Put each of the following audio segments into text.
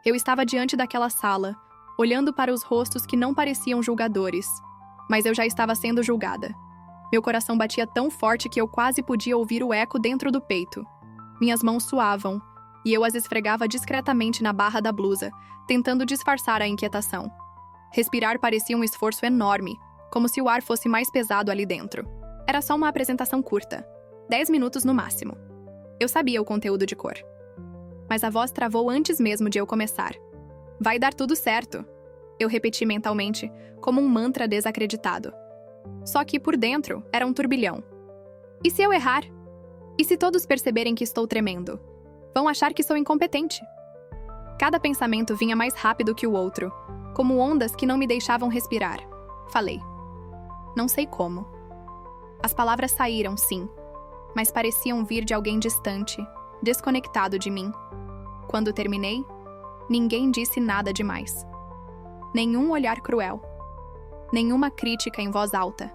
Eu estava diante daquela sala, olhando para os rostos que não pareciam julgadores, mas eu já estava sendo julgada. Meu coração batia tão forte que eu quase podia ouvir o eco dentro do peito. Minhas mãos suavam, e eu as esfregava discretamente na barra da blusa, tentando disfarçar a inquietação. Respirar parecia um esforço enorme, como se o ar fosse mais pesado ali dentro. Era só uma apresentação curta, 10 minutos no máximo. Eu sabia o conteúdo de cor. Mas a voz travou antes mesmo de eu começar. Vai dar tudo certo, eu repeti mentalmente, como um mantra desacreditado. Só que por dentro era um turbilhão. E se eu errar? E se todos perceberem que estou tremendo? Vão achar que sou incompetente. Cada pensamento vinha mais rápido que o outro, como ondas que não me deixavam respirar. Falei. Não sei como. As palavras saíram, sim, mas pareciam vir de alguém distante, desconectado de mim. Quando terminei, ninguém disse nada demais. Nenhum olhar cruel. Nenhuma crítica em voz alta.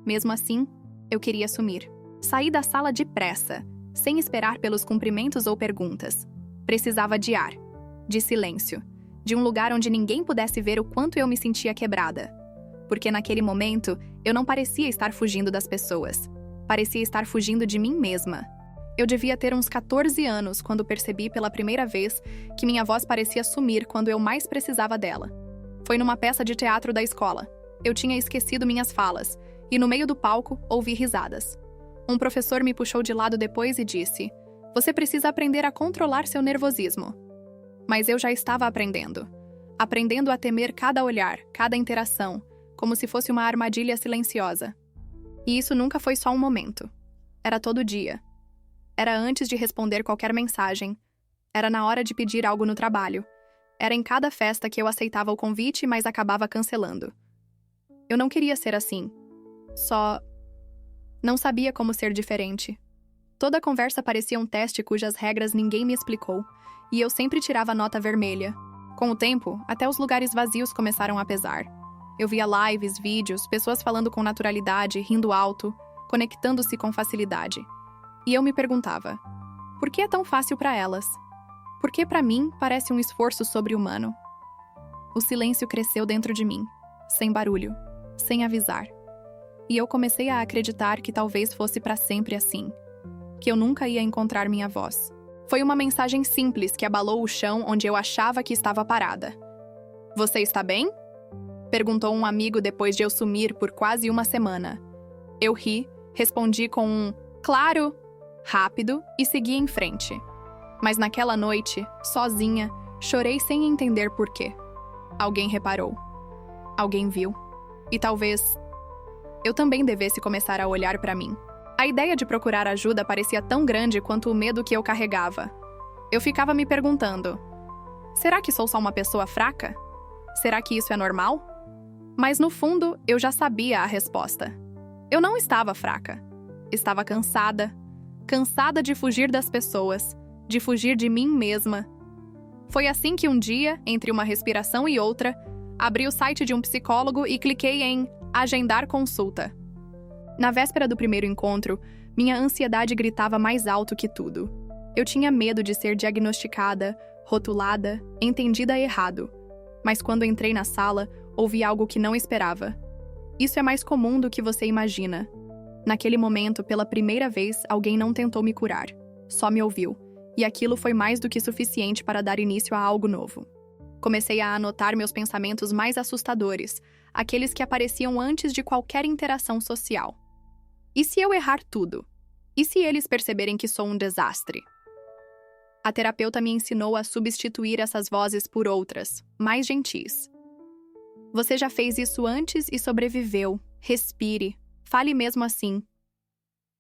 Mesmo assim, eu queria sumir. Saí da sala depressa, sem esperar pelos cumprimentos ou perguntas. Precisava de ar, de silêncio, de um lugar onde ninguém pudesse ver o quanto eu me sentia quebrada. Porque naquele momento, eu não parecia estar fugindo das pessoas. Parecia estar fugindo de mim mesma. Eu devia ter uns 14 anos quando percebi pela primeira vez que minha voz parecia sumir quando eu mais precisava dela. Foi numa peça de teatro da escola. Eu tinha esquecido minhas falas, e no meio do palco, ouvi risadas. Um professor me puxou de lado depois e disse: "Você precisa aprender a controlar seu nervosismo." Mas eu já estava aprendendo. Aprendendo a temer cada olhar, cada interação, como se fosse uma armadilha silenciosa. E isso nunca foi só um momento. Era todo dia. Era antes de responder qualquer mensagem. Era na hora de pedir algo no trabalho. Era em cada festa que eu aceitava o convite, mas acabava cancelando. Eu não queria ser assim. Só não sabia como ser diferente. Toda a conversa parecia um teste cujas regras ninguém me explicou, e eu sempre tirava nota vermelha. Com o tempo, até os lugares vazios começaram a pesar. Eu via lives, vídeos, pessoas falando com naturalidade, rindo alto, conectando-se com facilidade. E eu me perguntava, por que é tão fácil para elas? Por que para mim parece um esforço sobre-humano? O silêncio cresceu dentro de mim, sem barulho, sem avisar. E eu comecei a acreditar que talvez fosse para sempre assim, que eu nunca ia encontrar minha voz. Foi uma mensagem simples que abalou o chão onde eu achava que estava parada. "Você está bem?" perguntou um amigo depois de eu sumir por quase uma semana. Eu ri, respondi com um "claro", rápido e segui em frente. Mas naquela noite, sozinha, chorei sem entender por quê. Alguém reparou. Alguém viu. E talvez eu também devesse começar a olhar para mim. A ideia de procurar ajuda parecia tão grande quanto o medo que eu carregava. Eu ficava me perguntando, será que sou só uma pessoa fraca? Será que isso é normal? Mas no fundo, eu já sabia a resposta. Eu não estava fraca. Estava cansada. Cansada de fugir das pessoas, de fugir de mim mesma. Foi assim que um dia, entre uma respiração e outra, abri o site de um psicólogo e cliquei em agendar consulta. Na véspera do primeiro encontro, minha ansiedade gritava mais alto que tudo. Eu tinha medo de ser diagnosticada, rotulada, entendida errado. Mas quando entrei na sala, ouvi algo que não esperava. Isso é mais comum do que você imagina. Naquele momento, pela primeira vez, alguém não tentou me curar. Só me ouviu. E aquilo foi mais do que suficiente para dar início a algo novo. Comecei a anotar meus pensamentos mais assustadores, aqueles que apareciam antes de qualquer interação social. E se eu errar tudo? E se eles perceberem que sou um desastre? A terapeuta me ensinou a substituir essas vozes por outras, mais gentis. Você já fez isso antes e sobreviveu. Respire. Fale mesmo assim.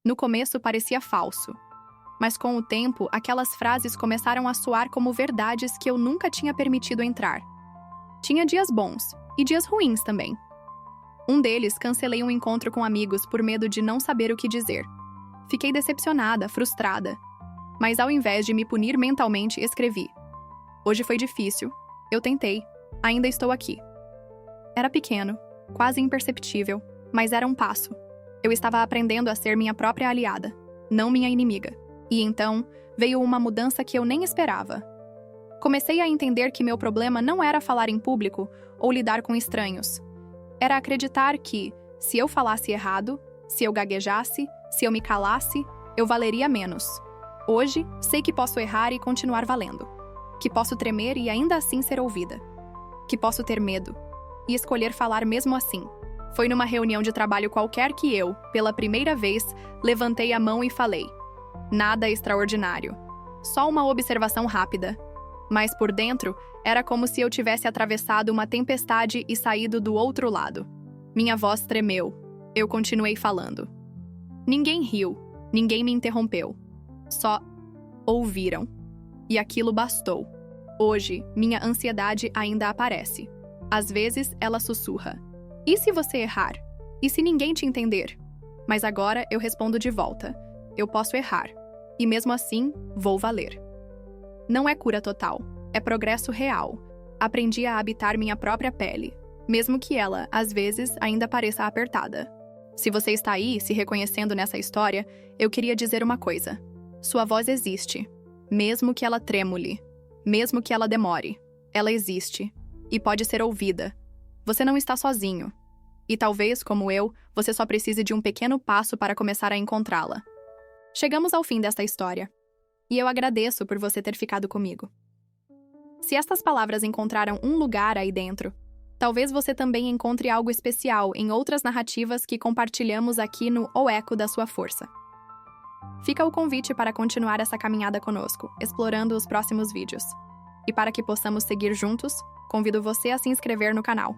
No começo parecia falso. Mas com o tempo, aquelas frases começaram a soar como verdades que eu nunca tinha permitido entrar. Tinha dias bons e dias ruins também. Um deles, cancelei um encontro com amigos por medo de não saber o que dizer. Fiquei decepcionada, frustrada. Mas ao invés de me punir mentalmente, escrevi. Hoje foi difícil. Eu tentei. Ainda estou aqui. Era pequeno, quase imperceptível, mas era um passo. Eu estava aprendendo a ser minha própria aliada, não minha inimiga. E então, veio uma mudança que eu nem esperava. Comecei a entender que meu problema não era falar em público ou lidar com estranhos. Era acreditar que, se eu falasse errado, se eu gaguejasse, se eu me calasse, eu valeria menos. Hoje, sei que posso errar e continuar valendo. Que posso tremer e ainda assim ser ouvida. Que posso ter medo e escolher falar mesmo assim. Foi numa reunião de trabalho qualquer que eu, pela primeira vez, levantei a mão e falei. Nada extraordinário. Só uma observação rápida. Mas por dentro, era como se eu tivesse atravessado uma tempestade e saído do outro lado. Minha voz tremeu. Eu continuei falando. Ninguém riu, ninguém me interrompeu. Só ouviram. E aquilo bastou. Hoje, minha ansiedade ainda aparece. Às vezes, ela sussurra. E se você errar? E se ninguém te entender? Mas agora eu respondo de volta. Eu posso errar. E mesmo assim, vou valer. Não é cura total. É progresso real. Aprendi a habitar minha própria pele, mesmo que ela, às vezes, ainda pareça apertada. Se você está aí, se reconhecendo nessa história, eu queria dizer uma coisa. Sua voz existe. Mesmo que ela tremule. Mesmo que ela demore. Ela existe. E pode ser ouvida. Você não está sozinho. E talvez, como eu, você só precise de um pequeno passo para começar a encontrá-la. Chegamos ao fim desta história. E eu agradeço por você ter ficado comigo. Se estas palavras encontraram um lugar aí dentro, talvez você também encontre algo especial em outras narrativas que compartilhamos aqui no O Eco da Sua Força. Fica o convite para continuar essa caminhada conosco, explorando os próximos vídeos. E para que possamos seguir juntos, convido você a se inscrever no canal.